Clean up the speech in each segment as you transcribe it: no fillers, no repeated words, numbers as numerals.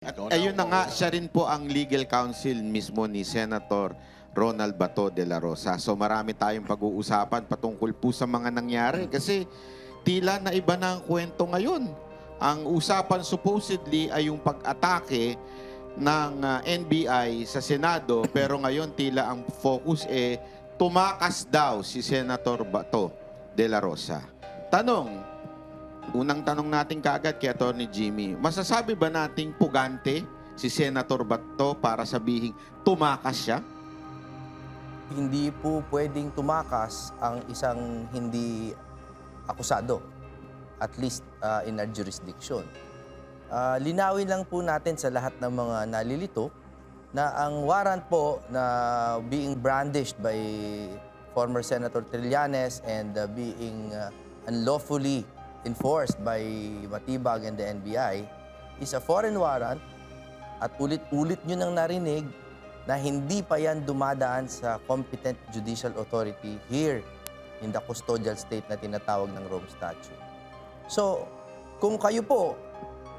At ayun na nga, siya rin po ang legal counsel mismo ni Senator Ronald Bato de la Rosa. So marami tayong pag-uusapan patungkol po sa mga nangyari kasi tila na iba na ang kwento ngayon. Ang usapan supposedly ay yung pag-atake ng NBI sa Senado pero ngayon tila ang focus tumakas daw si Senator Bato de la Rosa. Unang tanong natin kaagad kay Atty. Jimmy, masasabi ba nating pugante si Senator Bato para sabihing tumakas siya? Hindi po pwedeng tumakas ang isang hindi akusado, at least in our jurisdiction. Linawin lang po natin sa lahat ng mga nalilito na ang warrant po na being brandished by former Senator Trillanes and being unlawfully enforced by Matibag and the NBI is a foreign warrant at ulit-ulit nyo nang narinig na hindi pa yan dumadaan sa competent judicial authority here in the custodial state na tinatawag ng Rome Statute. So, kung kayo po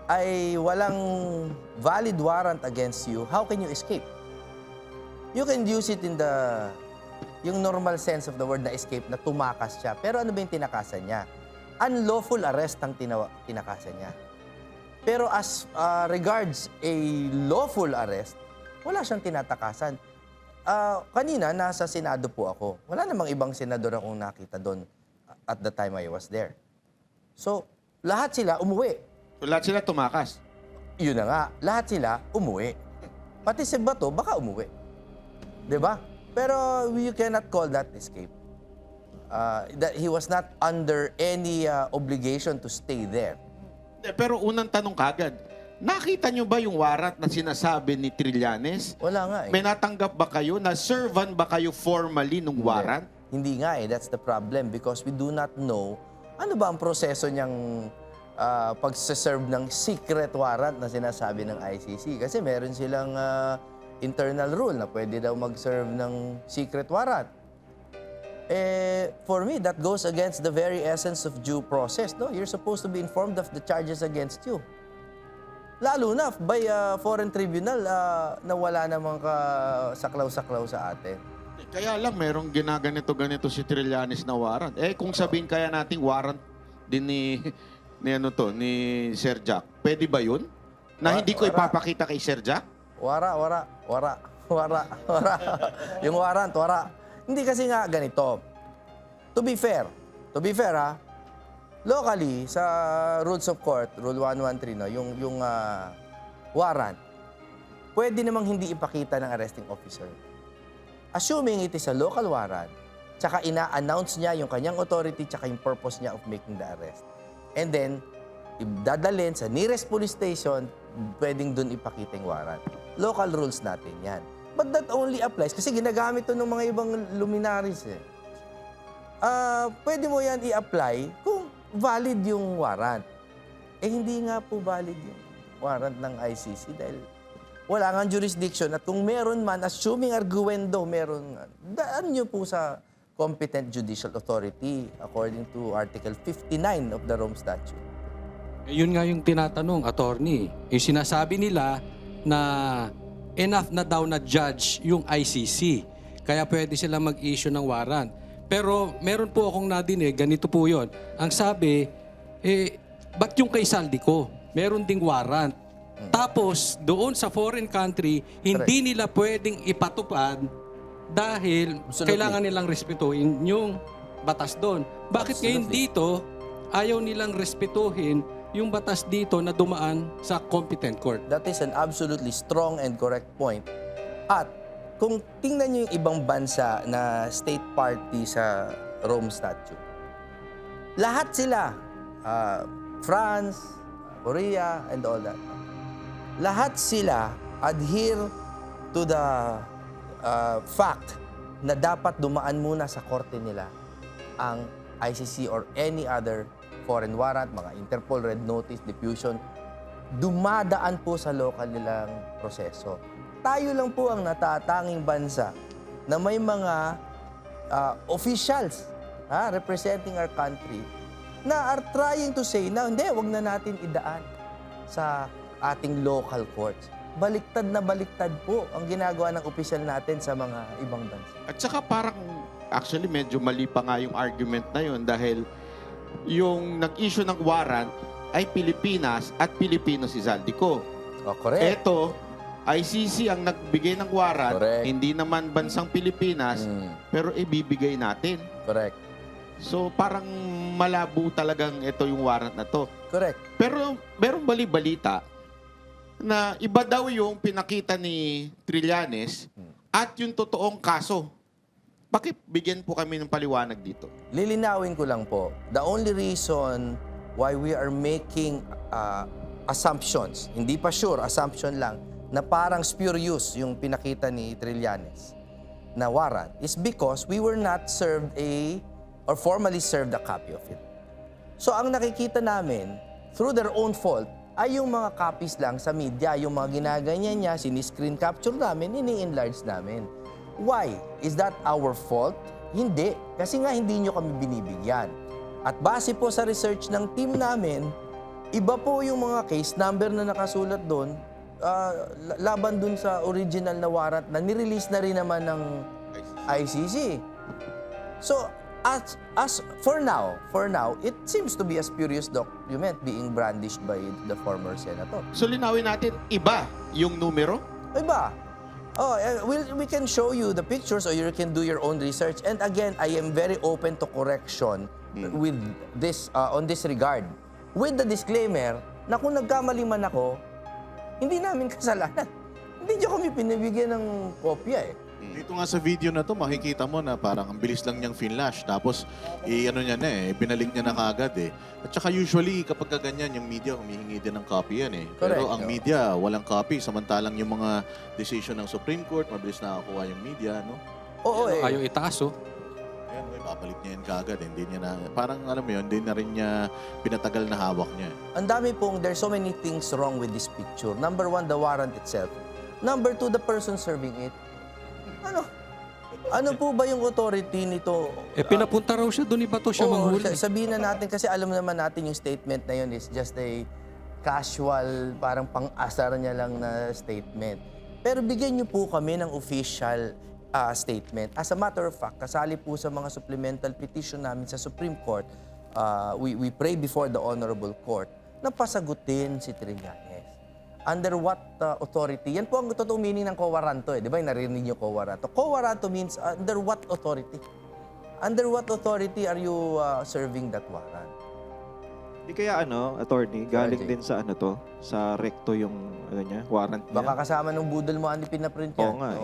ay walang valid warrant against you, how can you escape? You can use it in yung normal sense of the word na escape, na tumakas siya. Pero ano ba yung tinakasan niya? Unlawful arrest ang tinakasan niya. Pero as regards a lawful arrest, wala siyang tinatakasan. Kanina, nasa Senado po ako. Wala namang ibang senador akong nakita doon at the time I was there. So, lahat sila umuwi. So, lahat sila tumakas? Yun na nga, lahat sila umuwi. Pati si Bato, baka umuwi. Diba? Pero you cannot call that escape. That he was not under any obligation to stay there. Pero unang tanong kagad, nakita nyo ba yung warrant na sinasabi ni Trillanes? Wala nga eh. May natanggap ba kayo? Na-servan ba kayo formally ng warrant? Hindi nga eh. That's the problem because we do not know ano ba ang proseso niyang pag-serve ng secret warrant na sinasabi ng ICC. Kasi meron silang internal rule na pwede daw mag-serve ng secret warrant. For me, that goes against the very essence of due process. No? You're supposed to be informed of the charges against you. Lalo na by foreign tribunal na wala namang saklaw-saklaw sa atin. Kaya lang, merong ginaganito-ganito si Trillanes na warrant. Kung sabihin kaya nating warrant din ni Sir Jack, pwede ba yun? Na hindi ko ipapakita kay Sir Jack? Wara. Yung warrant, wara. Hindi kasi nga ganito. To be fair ha, locally, sa Rules of Court, Rule 113, no, yung warrant, pwede namang hindi ipakita ng arresting officer. Assuming it is a local warrant, tsaka ina-announce niya yung kanyang authority tsaka yung purpose niya of making the arrest. And then, dadalhin sa nearest police station, pwedeng dun ipakita yung warrant. Local rules natin yan. But that only applies kasi ginagamit to ng mga ibang luminaries eh. Pwede mo yan i-apply kung valid yung warrant. Hindi nga po valid yung warrant ng ICC dahil wala nga jurisdiction at kung meron man, assuming arguendo, meron nga, daan nyo po sa competent judicial authority according to Article 59 of the Rome Statute. Yun nga yung tinatanong, attorney. Yung sinasabi nila na enough na daw na judge yung ICC. Kaya pwede sila mag-issue ng warrant. Pero meron po akong nadinig, ganito po yun. Ang sabi, ba't yung kay Saldico? Meron ding warrant. Tapos, doon sa foreign country, hindi nila pwedeng ipatupad dahil kailangan nilang respetuhin yung batas doon. Bakit ngayon dito, ayaw nilang respetuhin yung batas dito na dumaan sa competent court? That is an absolutely strong and correct point. At kung tingnan nyo yung ibang bansa na state party sa Rome Statute, lahat sila, France, Korea, and all that, lahat sila adhere to the fact na dapat dumaan muna sa korte nila ang ICC or any other foreign warrant, mga Interpol, Red Notice, diffusion, dumadaan po sa local nilang proseso. Tayo lang po ang natatanging bansa na may mga officials representing our country na are trying to say na hindi, wag na natin idaan sa ating local courts. Baliktad na baliktad po ang ginagawa ng opisyal natin sa mga ibang bansa. At saka parang, actually medyo mali pa nga yung argument na yun dahil yung nag-issue ng warrant ay Pilipinas at Pilipino si Zaldico. Oh, correct. Eto, ICC ang nagbigay ng warrant, Correct. hindi naman bansang Pilipinas, pero ibibigay natin. Correct. So parang malabo talagang ito yung warrant na to. Correct. Pero merong bali-balita na iba daw yung pinakita ni Trillanes at yung totoong kaso. Bakit bigyan po kami ng paliwanag dito? Lilinawin ko lang po, the only reason why we are making assumptions, hindi pa sure, assumption lang, na parang spurious yung pinakita ni Trillanes na warrant is because we were not served or formally served a copy of it. So ang nakikita namin, through their own fault, ay yung mga copies lang sa media, yung mga ginaganyan niya, siniscreen capture namin, ini-enlarge namin. Why? Is that our fault? Hindi. Kasi nga hindi nyo kami binibigyan. At base po sa research ng team namin, iba po yung mga case number na nakasulat doon, laban dun sa original na warrant na nirelease na rin naman ng ICC. So, as for now, it seems to be a spurious document being brandished by the former senator. So linawin natin, iba yung numero? Iba. Oh, we can show you the pictures or you can do your own research. And again, I am very open to correction with this on this regard. With the disclaimer na kung nagkamali man ako, hindi namin kasalanan. Hindi nyo kami pinibigyan ng kopya eh. Dito nga sa video na to, makikita mo na parang ang bilis lang niyang finlash. Tapos, binalik niya na kaagad eh. At saka usually, kapag ganyan, yung media, humihingi din ng copy yan eh. Pero Correct, ang media, walang copy. Samantalang yung mga decision ng Supreme Court, mabilis nakakuha yung media, no? Oo eh. Ayaw itaas, oh. Ayan, papalit niya yan kaagad. Hindi niya na, parang alam mo yun, hindi na rin niya pinatagal na hawak niya. Ang dami pong, there's so many things wrong with this picture. Number one, the warrant itself. Number two, the person serving it. Ano po ba yung authority nito? Pinapunta raw siya, doon iba to siya Oo, manghuli. sabihin na natin kasi alam naman natin yung statement na yun is just a casual, parang pang-asar niya lang na statement. Pero bigyan niyo po kami ng official statement. As a matter of fact, kasali po sa mga supplemental petition namin sa Supreme Court, we pray before the Honorable Court na pasagutin si Trillanes. Under what authority? Yan po ang totoong meaning ng quo warranto eh. Di ba? Narinig niyo quo warranto. Quo warranto means under what authority? Under what authority are you serving that warrant? Di kaya attorney, galing RJ. din sa sa recto yung warrant niya. Baka kasama ng budol mo, pinaprint yan. Oo nga eh.